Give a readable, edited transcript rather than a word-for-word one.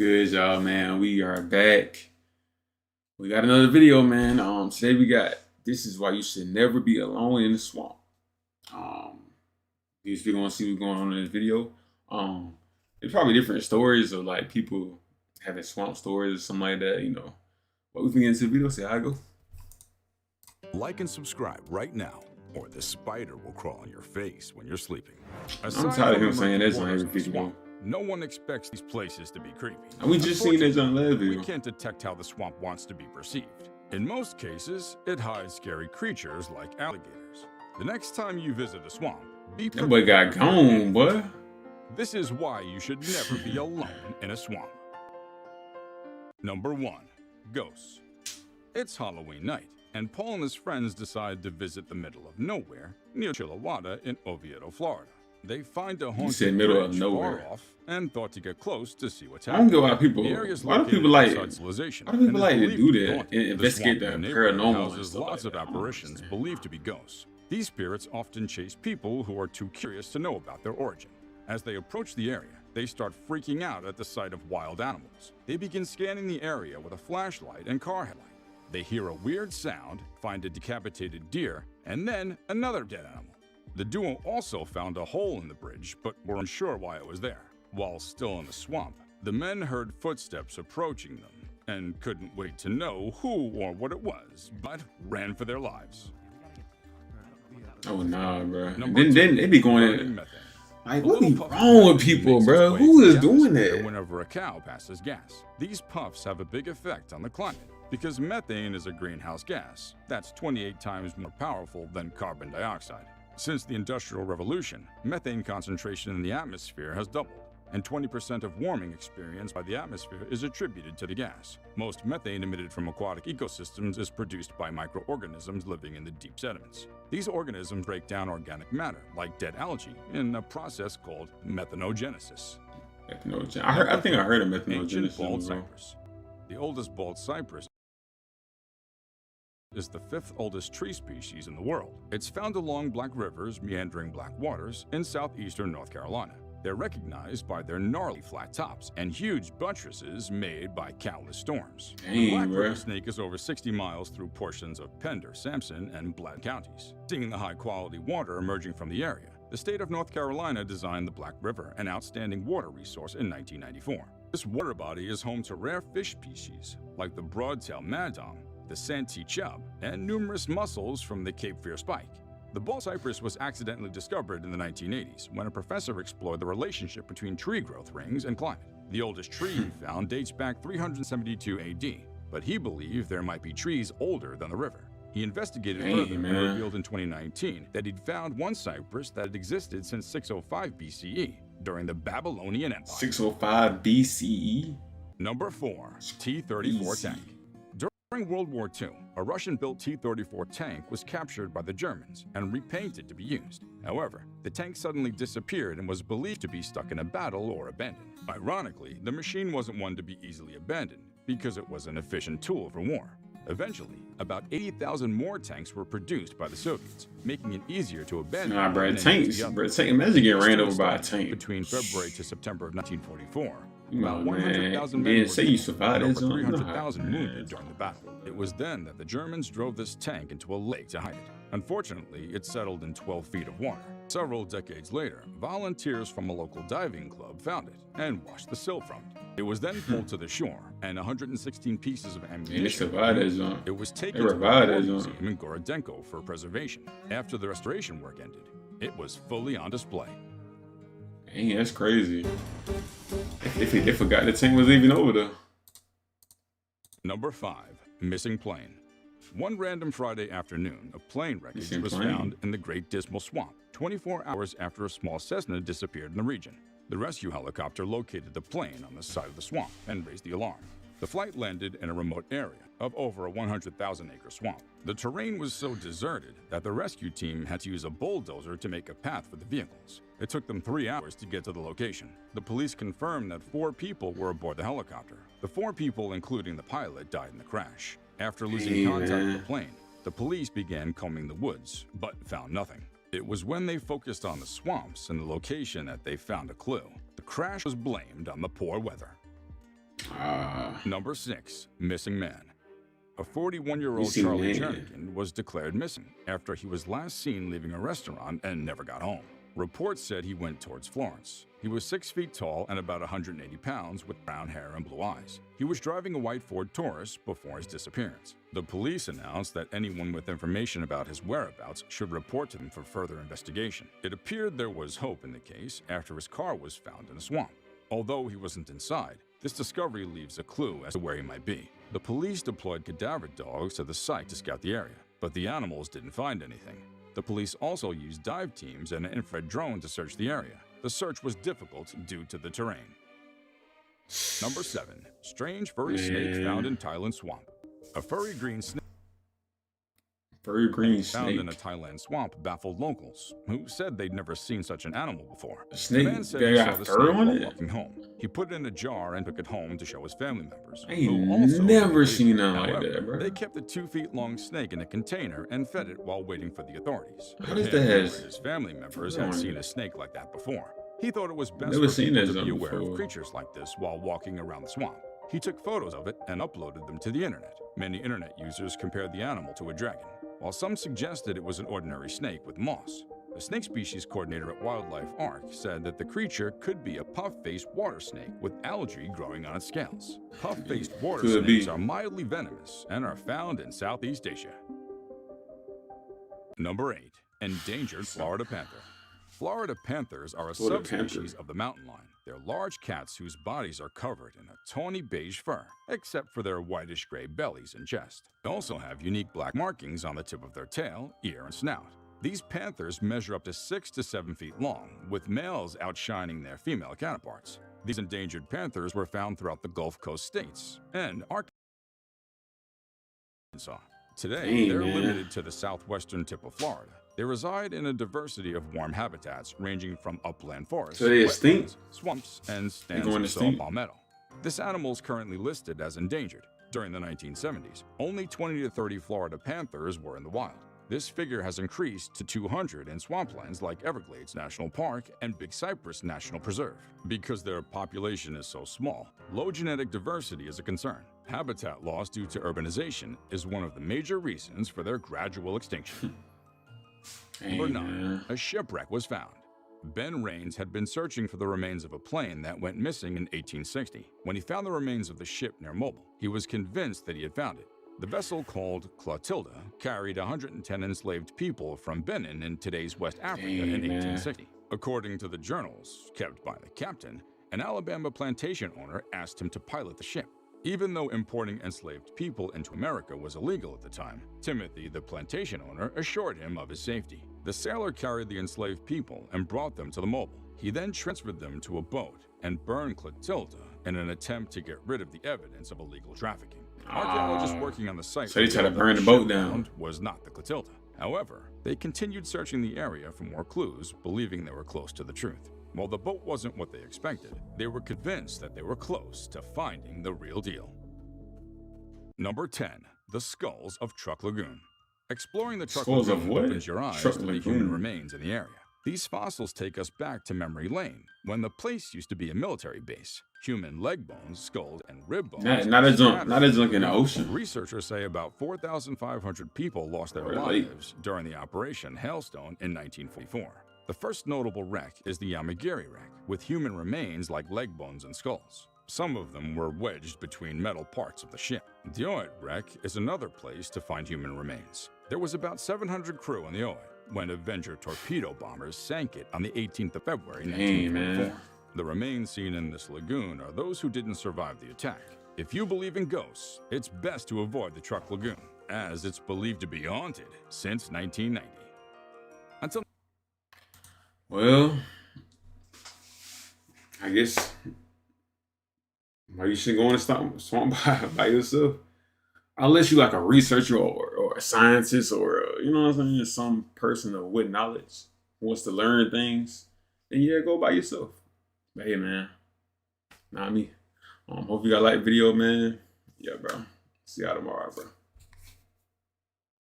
good, y'all, man? We are back. We got another video, man. Today we got this is why you should never be alone in the swamp. Um, if you want to see what's going on in this video, there's probably different stories of like people having swamp stories or something like that, But we can get into the video, see how I go. Like and subscribe right now, or the spider will crawl on your face when you're sleeping. I'm tired of him saying this on every video. No one expects these places to be creepy. And we just seen this on last video. We can't detect how the swamp wants to be perceived. In most cases, it hides scary creatures like alligators. The next time you visit a swamp, be prepared. That boy got gone, boy. This is why you should never be alone in a swamp. Number 1. Ghosts. It's Halloween night, and Paul and his friends decide to visit the middle of nowhere near Chilliwack in Oviedo, Florida. They find a haunted middle of bridge nowhere far off and thought to get close to see what's I don't happening. get why people. Why do people like to do that and investigate the paranormal and houses stuff lots like of that? apparitions believed to be ghosts. These spirits often chase people who are too curious to know about their origin. As they approach the area, they start freaking out at the sight of wild animals. They begin scanning the area with a flashlight and car headlight. They hear a weird sound, find a decapitated deer, and then another dead animal. The duo also found a hole in the bridge, but were unsure why it was there. While still in the swamp, the men heard footsteps approaching them and couldn't wait to know who or what it was, but ran for their lives. Oh nah, bro. Number Then 2, they be going burning in. methane. Like, A what be little puff of wrong with methane people, makes bro? its way Who to is the doing atmosphere that? whenever a cow passes gas. These puffs have a big effect on the climate because methane is a greenhouse gas that's 28 times more powerful than carbon dioxide. Since the Industrial Revolution, methane concentration in the atmosphere has doubled, and 20% of warming experienced by the atmosphere is attributed to the gas. Most methane emitted from aquatic ecosystems is produced by microorganisms living in the deep sediments. These organisms break down organic matter, like dead algae, in a process called methanogenesis. I think I heard of Ancient bald methanogenesis. cypress. The oldest bald cypress is the 5th oldest tree species in the world. It's found along Black Rivers, meandering black waters in southeastern North Carolina. They're recognized by their gnarly flat tops and huge buttresses made by countless storms. The Black River snake is over 60 miles through portions of Pender, Sampson, and Black counties. Seeing the high-quality water emerging from the area, the state of North Carolina designed the Black River, an outstanding water resource, in 1994. This water body is home to rare fish species like the broadtail madam, the Santee chub, and numerous mussels from the Cape Fear spike. The bald cypress was accidentally discovered in the 1980s when a professor explored the relationship between tree growth rings and climate. The oldest tree he found dates back 372 AD, but he believed there might be trees older than the river. He investigated further and revealed in 2019 that he'd found one cypress that had existed since 605 BCE during the Babylonian Empire. 605 BCE? Number 4. T-34 tank. During World War II, a Russian-built T-34 tank was captured by the Germans and repainted to be used. However, the tank suddenly disappeared and was believed to be stuck in a battle or abandoned. Ironically, the machine wasn't one to be easily abandoned because it was an efficient tool for war. Eventually, about 80,000 more tanks were produced by the Soviets, making it easier to abandon. Nah, bro, imagine getting ran over by a tank. Between February to September of 1944, About 100,000 men were say you killed survived and that over zone. 300,000 wounded during the battle. It was then that the Germans drove this tank into a lake to hide it. Unfortunately, it settled in 12 feet of water. Several decades later, volunteers from a local diving club found it and washed the sill from it. It was then pulled to the shore, and 116 pieces of ammunition. It was taken to the War Museum in Gorodenko for preservation. After the restoration work ended, it was fully on display. Dang, that's crazy. They forgot the tank was even over there. Number 5. Missing plane. One random Friday afternoon, a plane wreckage was found in the Great Dismal Swamp, 24 hours after a small Cessna disappeared in the region. The rescue helicopter located the plane on the side of the swamp and raised the alarm. The flight landed in a remote area of over a 100,000-acre swamp. The terrain was so deserted that the rescue team had to use a bulldozer to make a path for the vehicles. It took them 3 hours to get to the location. The police confirmed that 4 people were aboard the helicopter. The 4 people, including the pilot, died in the crash. After losing contact with the plane, the police began combing the woods, but found nothing. It was when they focused on the swamps and the location that they found a clue. The crash was blamed on the poor weather. Number 6. Missing man. A 41-year-old Missing Charlie man. Jernigan was declared missing after he was last seen leaving a restaurant and never got home. Reports said he went towards Florence. He was 6 feet tall and about 180 pounds with brown hair and blue eyes. He was driving a white Ford Taurus before his disappearance. The police announced that anyone with information about his whereabouts should report to them for further investigation. It appeared there was hope in the case after his car was found in a swamp. Although he wasn't inside, this discovery leaves a clue as to where he might be. The police deployed cadaver dogs to the site to scout the area, but the animals didn't find anything. The police also used dive teams and an infrared drone to search the area. The search was difficult due to the terrain. Number 7. Strange furry snake found in Thailand swamp. A furry green snake found in a Thailand swamp baffled locals, who said they'd never seen such an animal before. A snake? The man said They he saw got the fur snake on while it? walking home. He put it in a jar and took it home to show his family members. I who ain't also never didn't believe seen it. nothing like However, that, bro. They kept the 2-foot-long snake in a container and fed it while waiting for the authorities. How does Him that or has- his family members Fur had on seen it? a snake like that before. He thought it was best Never for seen people that to be zone aware of before. creatures like this while walking around the swamp. He took photos of it and uploaded them to the internet. Many internet users compared the animal to a dragon, while some suggested it was an ordinary snake with moss. The snake species coordinator at Wildlife Ark said that the creature could be a puff-faced water snake with algae growing on its scales. Puff-faced water Could snakes be. are mildly venomous and are found in Southeast Asia. Number 8. Endangered Florida panther. Florida panthers are a Florida subspecies panther. of the mountain lion. They're large cats whose bodies are covered in a tawny beige fur, except for their whitish-gray bellies and chest. They also have unique black markings on the tip of their tail, ear, and snout. These panthers measure up to 6 to 7 feet long, with males outshining their female counterparts. These endangered panthers were found throughout the Gulf Coast states and Arkansas. Today, Dang, they're man. limited to the southwestern tip of Florida. They reside in a diversity of warm habitats ranging from upland forests, So they extinct? wetlands, swamps, and They stands going of extinct? saw palmetto. This animal is currently listed as endangered. During the 1970s, only 20 to 30 Florida panthers were in the wild. This figure has increased to 200 in swamplands like Everglades National Park and Big Cypress National Preserve. Because their population is so small, low genetic diversity is a concern. Habitat loss due to urbanization is one of the major reasons for their gradual extinction. Number Dang, 9. man. A shipwreck was found. Ben Raines had been searching for the remains of a plane that went missing in 1860. When he found the remains of the ship near Mobile, he was convinced that he had found it. The vessel, called Clotilda, carried 110 enslaved people from Benin in today's West Africa Dang, in man. 1860. According to the journals kept by the captain, an Alabama plantation owner asked him to pilot the ship. Even though importing enslaved people into America was illegal at the time, Timothy, the plantation owner, assured him of his safety. The sailor carried the enslaved people and brought them to the Mobile. He then transferred them to a boat and burned Clotilda in an attempt to get rid of the evidence of illegal trafficking. Archaeologists working on the site So they tried to revealed burn that the boat ship down. found was not the Clotilda. However, they continued searching the area for more clues, believing they were close to the truth. While the boat wasn't what they expected, they were convinced that they were close to finding the real deal. Number 10. The Skulls of Truck Lagoon. Exploring the Truck Skulls of Lagoon what? opens your eyes Truck to the Lagoon. human remains in the area. These fossils take us back to Memory Lane, when the place used to be a military base. Human leg bones, skulls, and rib bones. Not a junk. scattered. Not a junk in the ocean. Researchers say about 4,500 people lost their Really? lives during the Operation Hailstone in 1944. The first notable wreck is the Yamagiri wreck, with human remains like leg bones and skulls. Some of them were wedged between metal parts of the ship. The Oet wreck is another place to find human remains. There was about 700 crew on the Oet when Avenger torpedo bombers sank it on the 18th of February, Dang, 1944. man. The remains seen in this lagoon are those who didn't survive the attack. If you believe in ghosts, it's best to avoid the Truck Lagoon, as it's believed to be haunted since 1990. Until Well, I guess why you should go in the swamp by yourself, unless you like a researcher or a scientist or you know what I'm saying, some person with knowledge who wants to learn things. Then yeah, go by yourself. But hey, man, not me. Hope you got like video, man. Yeah, bro. See y'all tomorrow, bro.